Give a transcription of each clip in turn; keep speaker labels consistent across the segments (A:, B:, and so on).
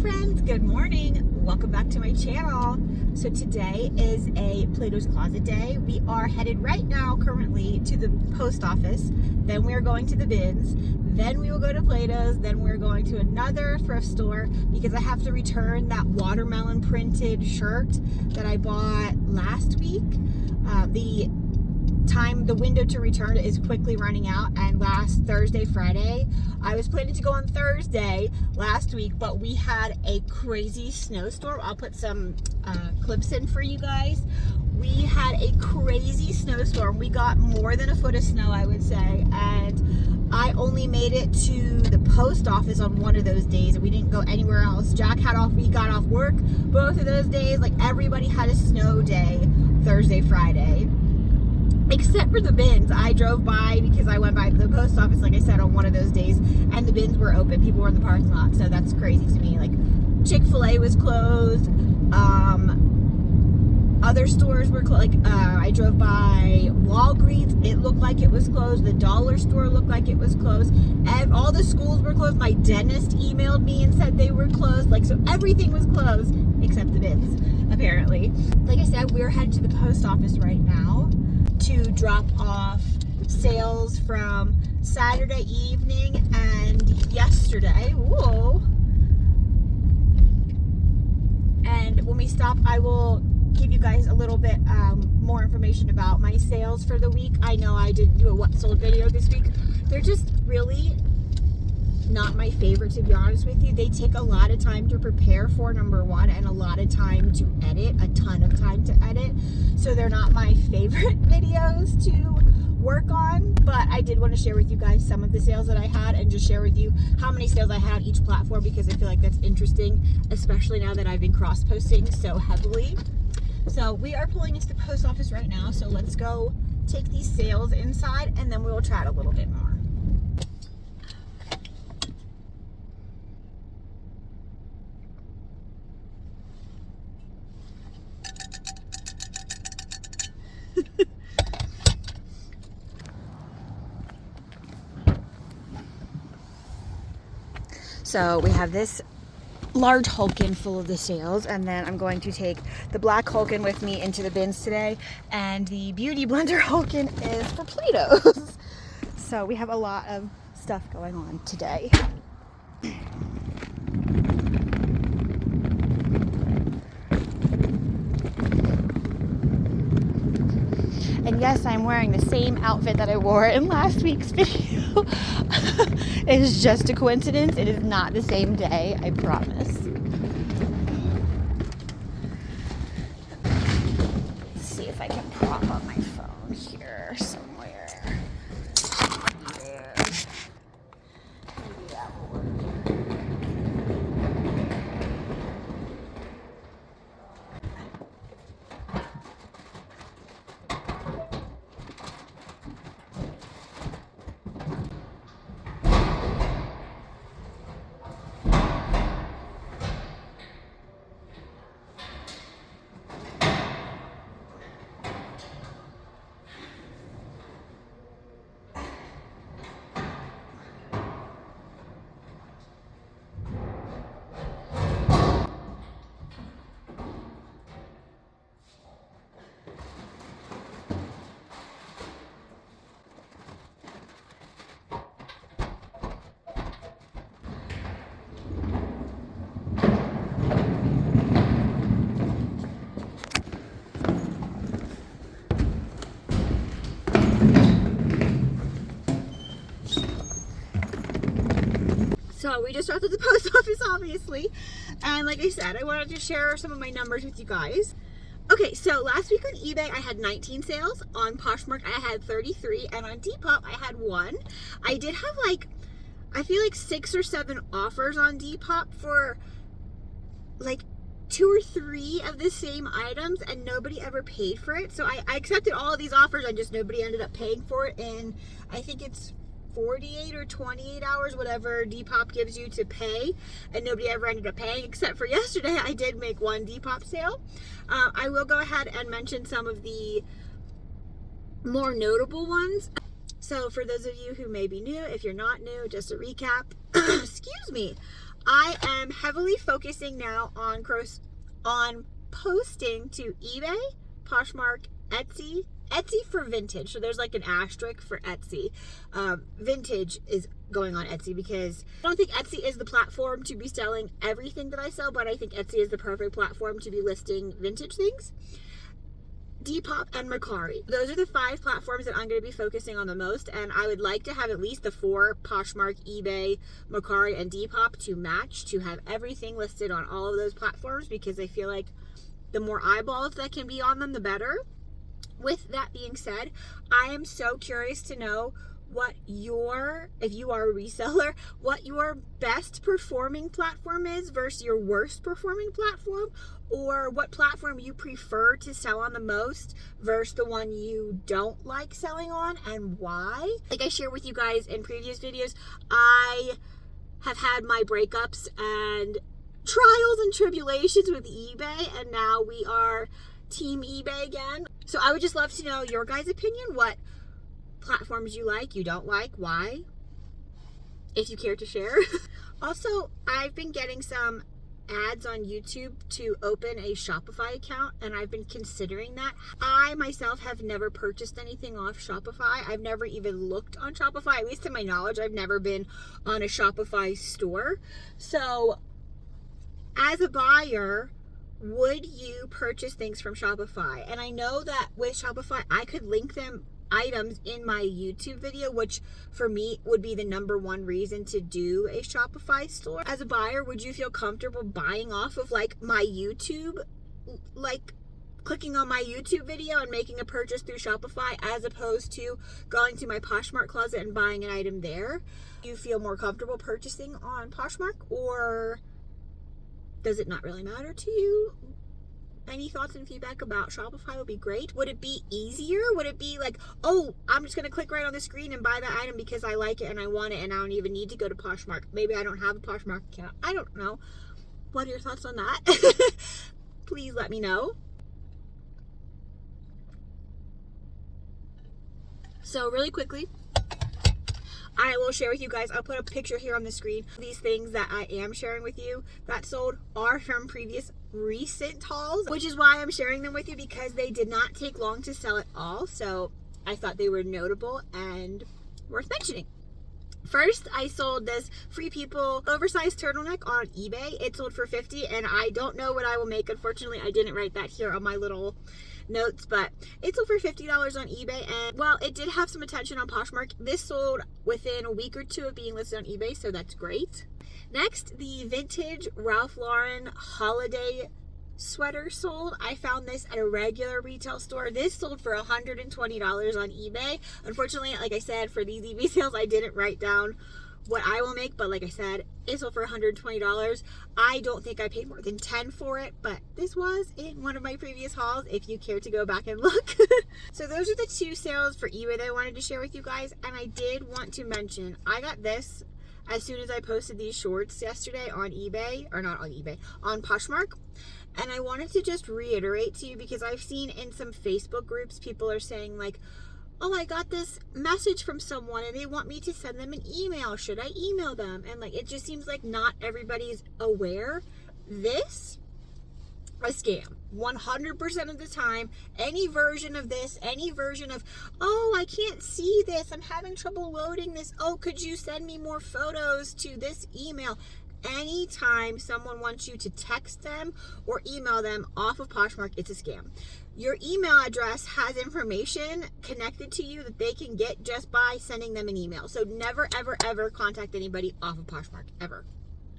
A: friends, good morning. Welcome back to my channel. So today is a Plato's Closet day. We are headed right now currently to the post office. Then we are going to the bins. Then we will go to Plato's. Then we're going to another thrift store because I have to return that watermelon printed shirt that I bought last week. The window to return is quickly running out, and last Thursday, Friday, I was planning to go on Thursday last week, but we had a crazy snowstorm. I'll put some clips in for you guys. We had a crazy snowstorm. We got more than a foot of snow, I would say, and I only made it to the post office on one of those days, and we didn't go anywhere else. Jack got off work both of those days. Like, everybody had a snow day Thursday, Friday. Except for the bins. I drove by because I went by the post office, like I said, on one of those days, and the bins were open. People were in the parking lot, so that's crazy to me. Like, Chick-fil-A was closed. Other stores were closed. Like, I drove by Walgreens. It looked like it was closed. The dollar store looked like it was closed. And all the schools were closed. My dentist emailed me and said they were closed. Like, so everything was closed except the bins, apparently. Like I said, we're headed to the post office right now to drop off sales from Saturday evening and yesterday. Whoa. And when we stop, I will give you guys a little bit more information about my sales for the week. I know I didn't do a what sold video this week. They're just really not my favorite, to be honest with you. They take a lot of time to prepare for, number one, and a lot of time to edit, a ton of time to edit. So they're not my favorite videos to work on, but I did want to share with you guys some of the sales that I had and just share with you how many sales I had on each platform, because I feel like that's interesting, especially now that I've been cross-posting so heavily. So we are pulling into the post office right now, so let's go take these sales inside and then we will chat a little bit more. So we have this large Hulkin full of the sales, and then I'm going to take the black Hulkin with me into the bins today, and the beauty blender Hulkin is for Plato's. So we have a lot of stuff going on today. And yes, I'm wearing the same outfit that I wore in last week's video. It is just a coincidence. It is not the same day, I promise. Let's see if I can prop up my phone here somewhere. There. Maybe that will work. So we just dropped at the post office, obviously, and like I said, I wanted to share some of my numbers with you guys. Okay, so last week on eBay I had 19 sales, on Poshmark I had 33, and on Depop I had 1. I did have I feel like 6 or 7 offers on Depop for like 2 or 3 of the same items, and nobody ever paid for it. So I accepted all of these offers, and just nobody ended up paying for it, and I think it's 48 or 28 hours, whatever Depop gives you to pay, and nobody ever ended up paying, except for yesterday. I did make one Depop sale. I will go ahead and mention some of the more notable ones. So for those of you who may be new, if you're not new, just a recap, excuse me, I am heavily focusing now on posting to eBay, Poshmark, Etsy for vintage. So there's like an asterisk for Etsy. Vintage is going on Etsy because I don't think Etsy is the platform to be selling everything that I sell, but I think Etsy is the perfect platform to be listing vintage things. Depop and Mercari. Those are the 5 platforms that I'm going to be focusing on the most, and I would like to have at least the 4, Poshmark, eBay, Mercari, and Depop, to match, to have everything listed on all of those platforms, because I feel like the more eyeballs that can be on them, the better. With that being said, I am so curious to know what if you are a reseller, what your best performing platform is versus your worst performing platform, or what platform you prefer to sell on the most versus the one you don't like selling on, and why. Like I shared with you guys in previous videos, I have had my breakups and trials and tribulations with eBay, and now we are team eBay again. So I would just love to know your guys' opinion, what platforms you like, you don't like, why, if you care to share. Also, I've been getting some ads on YouTube to open a Shopify account, and I've been considering that. I myself have never purchased anything off Shopify. I've never even looked on Shopify, at least to my knowledge. I've never been on a Shopify store. So as a buyer, would you purchase things from Shopify? And I know that with Shopify, I could link them items in my YouTube video, which for me would be the number one reason to do a Shopify store. As a buyer, would you feel comfortable buying off of like my YouTube, like clicking on my YouTube video and making a purchase through Shopify, as opposed to going to my Poshmark closet and buying an item there? Do you feel more comfortable purchasing on Poshmark, or does it not really matter to you? Any thoughts and feedback about Shopify would be great. Would it be easier? Would it be like, oh, I'm just going to click right on the screen and buy that item because I like it and I want it, and I don't even need to go to Poshmark? Maybe I don't have a Poshmark account. I don't know. What are your thoughts on that? Please let me know. So really quickly, I will share with you guys, I'll put a picture here on the screen. These things that I am sharing with you that sold are from previous recent hauls, which is why I'm sharing them with you, because they did not take long to sell at all. So I thought they were notable and worth mentioning. First, I sold this Free People oversized turtleneck on eBay. It sold for $50, and I don't know what I will make. Unfortunately, I didn't write that here on my little notes, but it sold for $50 on eBay, and while it did have some attention on Poshmark, this sold within a week or 2 of being listed on eBay, so that's great. Next, the vintage Ralph Lauren holiday sweater sold. I found this at a regular retail store. This sold for $120 on eBay. Unfortunately, like I said, for these eBay sales, I didn't write down what I will make, but like I said, it sold for $120. I don't think I paid more than $10 for it, but this was in one of my previous hauls if you care to go back and look. So those are the 2 sales for eBay that I wanted to share with you guys, and I did want to mention, I got this as soon as I posted these shorts yesterday on eBay, or not on eBay, on Poshmark. And I wanted to just reiterate to you, because I've seen in some Facebook groups, people are saying like, oh, I got this message from someone and they want me to send them an email. Should I email them? And like, it just seems like not everybody's aware. This, a scam. 100% of the time, any version of this, any version of, oh, I can't see this, I'm having trouble loading this, oh, could you send me more photos to this email? Anytime someone wants you to text them or email them off of Poshmark, it's a scam. Your email address has information connected to you that they can get just by sending them an email. So never, ever, ever contact anybody off of Poshmark, ever.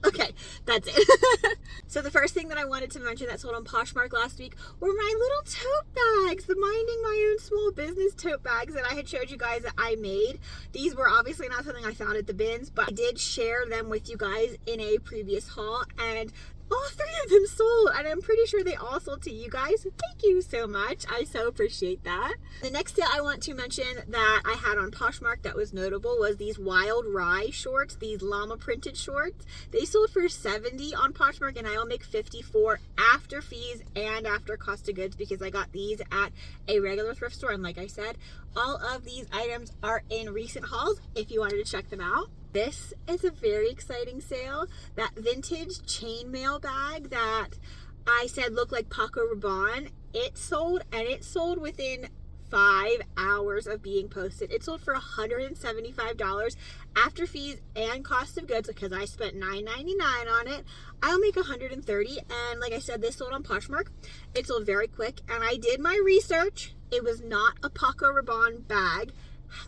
A: Okay, that's it. So the first thing that I wanted to mention that sold on Poshmark last week were my little tote bags, the Minding My Own Small Business tote bags that I had showed you guys that I made. These were obviously not something I found at the bins, but I did share them with you guys in a previous haul, and all 3 of them sold, and I'm pretty sure they all sold to you guys. Thank you so much. I so appreciate that. The next sale I want to mention that I had on Poshmark that was notable was these Wild Rye shorts, these llama printed shorts. They sold for $70 on Poshmark, and I will make $54 after fees and after cost of goods, because I got these at a regular thrift store. And like I said, all of these items are in recent hauls if you wanted to check them out. This is a very exciting sale. That vintage chainmail bag that I said looked like Paco Rabanne, it sold, and it sold within 5 hours of being posted. It sold for $175 after fees and cost of goods, because I spent $9.99 on it. I'll make $130, and like I said, this sold on Poshmark. It sold very quick, and I did my research. It was not a Paco Rabanne bag,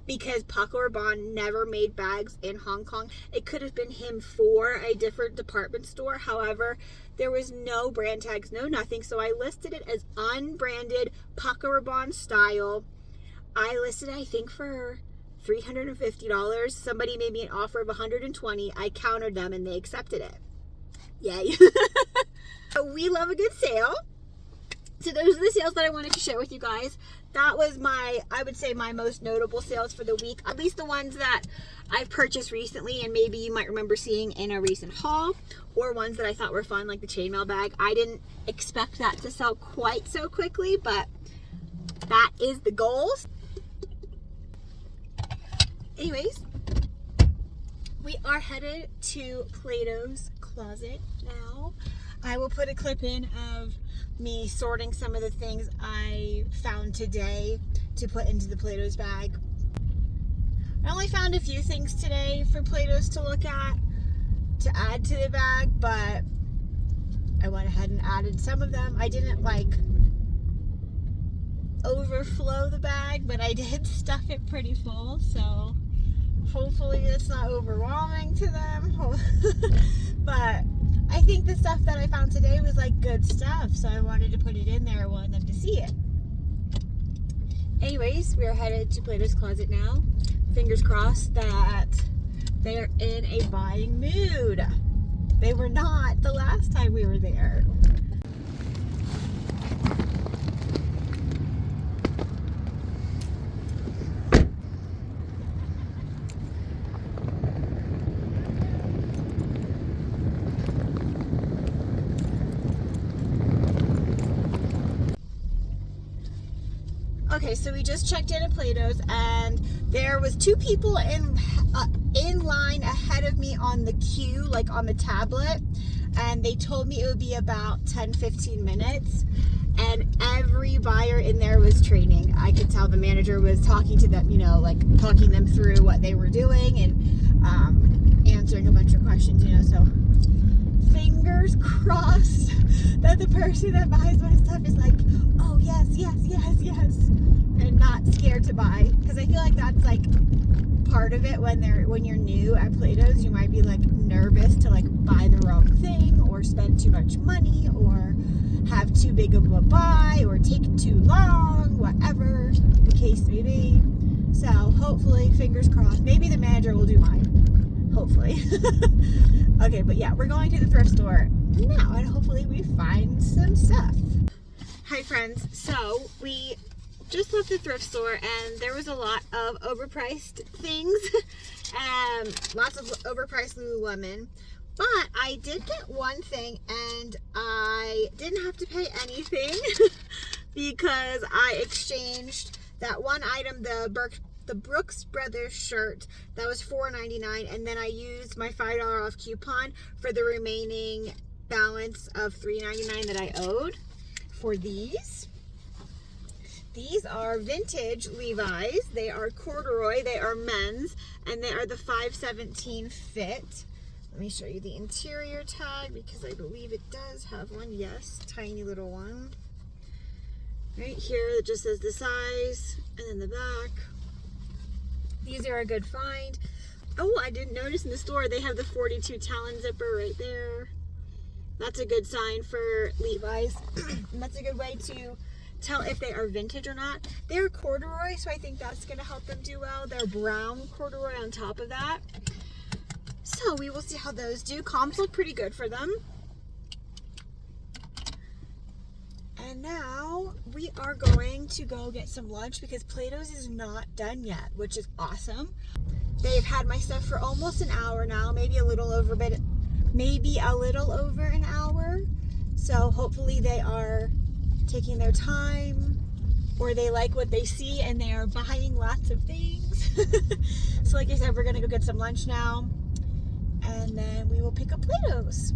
A: because Paco Rabanne never made bags in Hong Kong. It could have been him for a different department store. However, there was no brand tags, no nothing. So I listed it as unbranded Paco Rabanne style. I listed it, I think, for $350. Somebody made me an offer of $120. I countered them and they accepted it. Yay. We love a good sale. So those are the sales that I wanted to share with you guys. That was I would say my most notable sales for the week, at least the ones that I've purchased recently and maybe you might remember seeing in a recent haul, or ones that I thought were fun, like the chainmail bag. I didn't expect that to sell quite so quickly, but that is the goals. Anyways, we are headed to Plato's Closet now. I will put a clip in of me sorting some of the things I found today to put into the Plato's bag. I only found a few things today for Plato's to look at, to add to the bag, but I went ahead and added some of them. I didn't like overflow the bag, but I did stuff it pretty full, so hopefully it's not overwhelming to them. But I think the stuff that I found today was like good stuff, so I wanted to put it in there. I wanted them to see it. Anyways, we are headed to Plato's Closet now. Fingers crossed that they are in a buying mood. They were not the last time we were there. Okay, so we just checked in at Plato's, and there was 2 people in line ahead of me on the queue, like on the tablet, and they told me it would be about 10-15 minutes, and every buyer in there was trading. I could tell the manager was talking to them, you know, like talking them through what they were doing and answering a bunch of questions, you know, so fingers crossed that the person that buys my stuff is like, oh yes, yes, yes, yes, and not scared to buy, because I feel like that's like part of it when you're new at Plato's. You might be like nervous to like buy the wrong thing or spend too much money or have too big of a buy or take too long, whatever the case may be. So hopefully, fingers crossed, maybe the manager will do mine, hopefully. Okay, but yeah, we're going to the thrift store now, and hopefully we find some stuff. Hi friends, so we just left the thrift store and there was a lot of overpriced things, lots of overpriced Lululemon, but I did get one thing and I didn't have to pay anything because I exchanged that one item, the Brooks Brothers shirt that was $4.99, and then I used my $5 off coupon for the remaining balance of $3.99 that I owed for these. These are vintage Levi's. They are corduroy, they are men's, and they are the 517 fit. Let me show you the interior tag because I believe it does have one. Yes, tiny little one. Right here it just says the size, and then the back. These are a good find. Oh, I didn't notice in the store they have the 42 talon zipper right there. That's a good sign for Levi's. And that's a good way to tell if they are vintage or not. They're corduroy, so I think that's going to help them do well. They're brown corduroy on top of that. So we will see how those do. Comps look pretty good for them. And now we are going to go get some lunch because Plato's is not done yet, which is awesome. They've had my stuff for almost an hour now, maybe a little over an hour. So hopefully they are taking their time or they like what they see and they are buying lots of things. So like I said, we're gonna go get some lunch now, and then we will pick up Platos.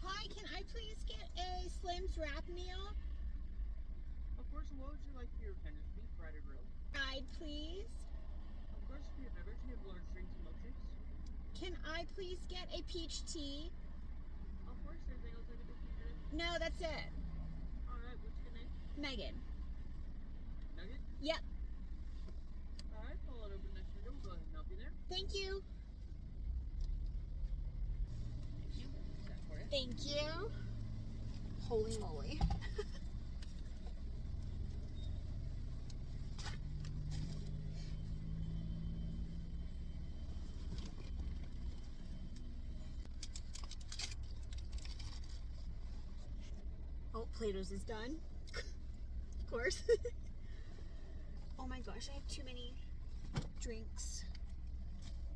A: Hi, can I please get a Slim's wrap meal?
B: Of course, what would you like for your tenders? Beef, fried, or grilled?
A: Fried, please.
B: Of course, we have beverage. We have large drinks and milkshakes.
A: Can I please get a peach tea?
B: Of course, anything else I can do for you today?
A: No, that's it.
B: Alright, what's your name?
A: Megan.
B: Nugget?
A: Yep.
B: Alright, pull it open next window. We'll go ahead and help you there.
A: Thank you.
B: Thank you. What's that for you?
A: Thank you. Holy moly. Oh, Plato's is done. Of course. Oh my gosh, I have too many drinks.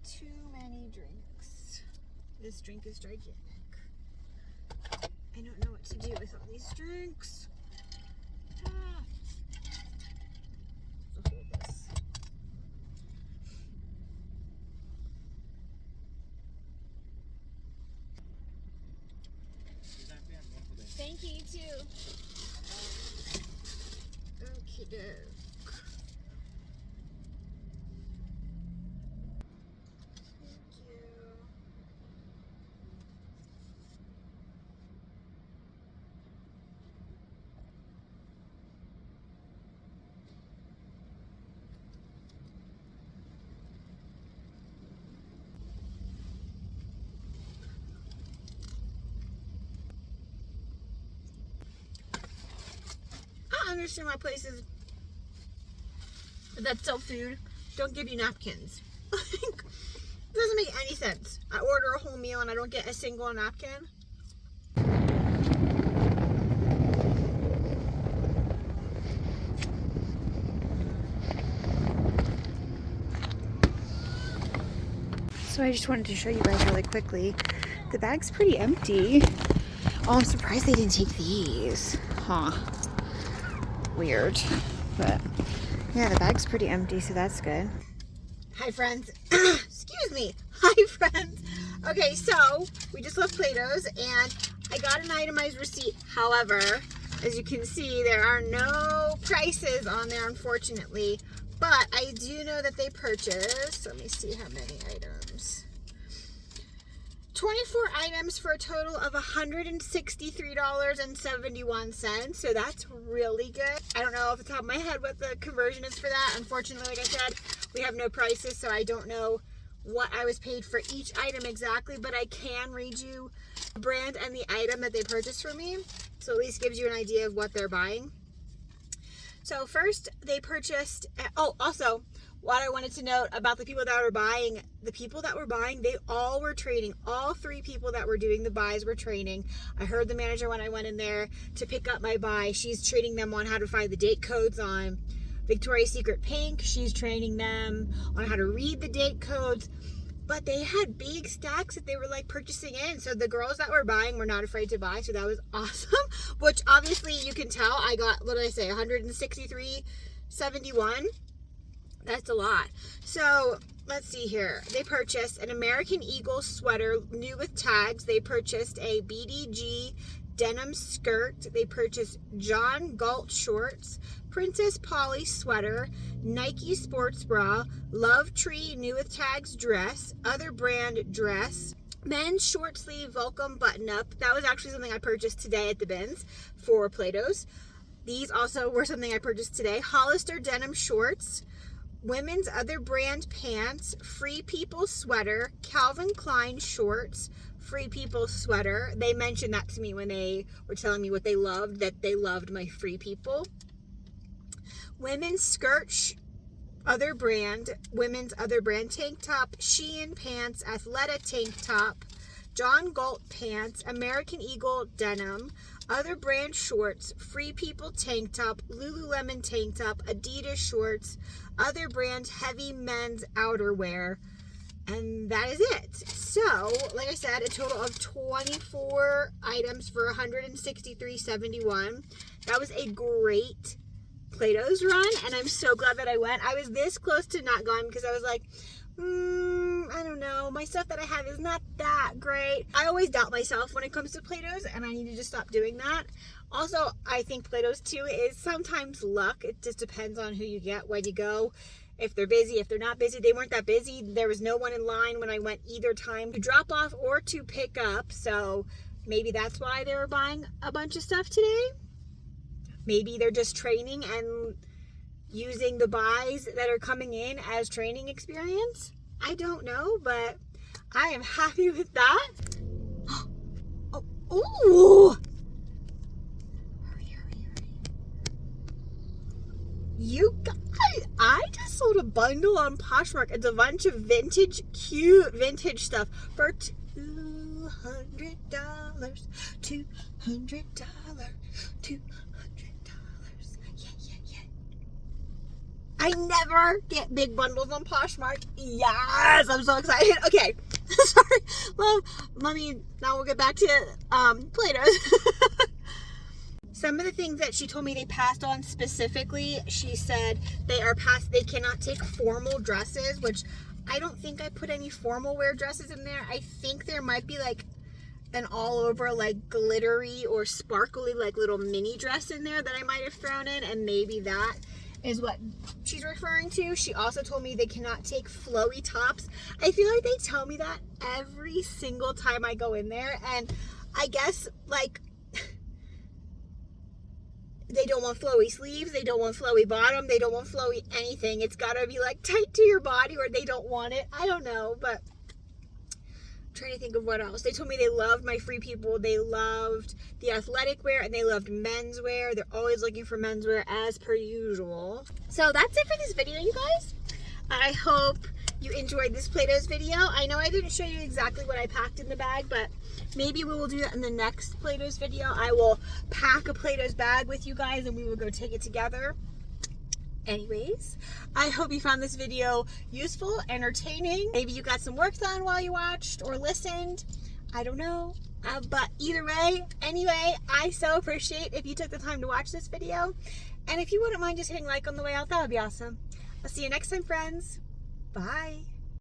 A: Too many drinks. This drink is gigantic. I don't know what to do with all these drinks. Ah. So hold this. Thank you, you too. Okie doke. Thank you. I understand why places that sell food don't give you napkins. Like, it doesn't make any sense. I order a whole meal and I don't get a single napkin. So I just wanted to show you guys really quickly. The bag's pretty empty. Oh, I'm surprised they didn't take these. Huh. Weird. But yeah, the bag's pretty empty, so that's good. Hi, friends. Excuse me. Hi, friends. Okay, so we just left Plato's and I got an itemized receipt. However, as you can see, there are no prices on there, unfortunately. But I do know that they purchased, let me see how many items. 24 items for a total of $163.71. So that's really good. I don't know off the top of my head what the conversion is for that. Unfortunately, like I said, we have no prices, so I don't know what I was paid for each item exactly, but I can read you the brand and the item that they purchased for me. So at least gives you an idea of what they're buying. So first they purchased, oh, also what I wanted to note about the people that were buying, they all were trading. All three people that were doing the buys were trading. I heard the manager when I went in there to pick up my buy. She's trading them on how to find the date codes on Victoria's Secret Pink. She's training them on how to read the date codes. But they had big stacks that they were like purchasing in. So the girls that were buying were not afraid to buy. So that was awesome. Which obviously you can tell I got, what did I say, $163.71. That's a lot. So let's see here. They purchased an American Eagle sweater, new with tags. They purchased a BDG denim skirt. They purchased John Galt shorts, Princess Polly sweater, Nike sports bra, Love Tree new with tags dress, other brand dress, men's short sleeve Volcom button up. That was actually something I purchased today at the bins for Plato's. These also were something I purchased today. Hollister denim shorts, women's other brand pants, Free People sweater, Calvin Klein shorts, Free People sweater. They mentioned that to me when they were telling me what they loved, that they loved my Free People. Women's skirt, women's other brand tank top, Shein pants, Athleta tank top, John Galt pants, American Eagle denim, other brand shorts, Free People tank top, Lululemon tank top, Adidas shorts, other brand heavy men's outerwear, and that is it. So, like I said, a total of 24 items for $163.71. That was a great Plato's run, and I'm so glad that I went. I was this close to not going because I was like, I don't know. My stuff that I have is not that great. I always doubt myself when it comes to Plato's, and I need to just stop doing that. Also, I think Plato's too is sometimes luck. It just depends on who you get when you go. If they're busy, if they're not busy. They weren't that busy. There was no one in line when I went either time to drop off or to pick up. So maybe that's why they were buying a bunch of stuff today. Maybe they're just training and using the buys that are coming in as training experience. I don't know, but I am happy with that. Oh, hurry. You guys, I just sold a bundle on Poshmark. It's a bunch of vintage, cute vintage stuff for $200. $200. Yeah. I never get big bundles on Poshmark. Yes, I'm so excited. Okay, sorry. Well, now we'll get back to Plato's. Some of the things that she told me they passed on specifically, she said they cannot take formal dresses, which I don't think I put any formal wear dresses in there. I think there might be like an all over like glittery or sparkly like little mini dress in there that I might have thrown in, and maybe that is what she's referring to. She also told me they cannot take flowy tops. I feel like they tell me that every single time I go in there, and I guess like they don't want flowy sleeves, they don't want flowy bottom, they don't want flowy anything. It's gotta be like tight to your body or they don't want it. I don't know, but I'm trying to think of what else. They told me they loved my Free People. They loved the athletic wear and they loved menswear. They're always looking for menswear as per usual. So that's it for this video, you guys. I hope you enjoyed this Plato's video. I know I didn't show you exactly what I packed in the bag, but maybe we will do that in the next Plato's video. I will pack a Plato's bag with you guys and we will go take it together. Anyways, I hope you found this video useful, entertaining. Maybe you got some work done while you watched or listened. I don't know. But either way, anyway, I so appreciate if you took the time to watch this video. And if you wouldn't mind just hitting like on the way out, that would be awesome. I'll see you next time, friends. Bye.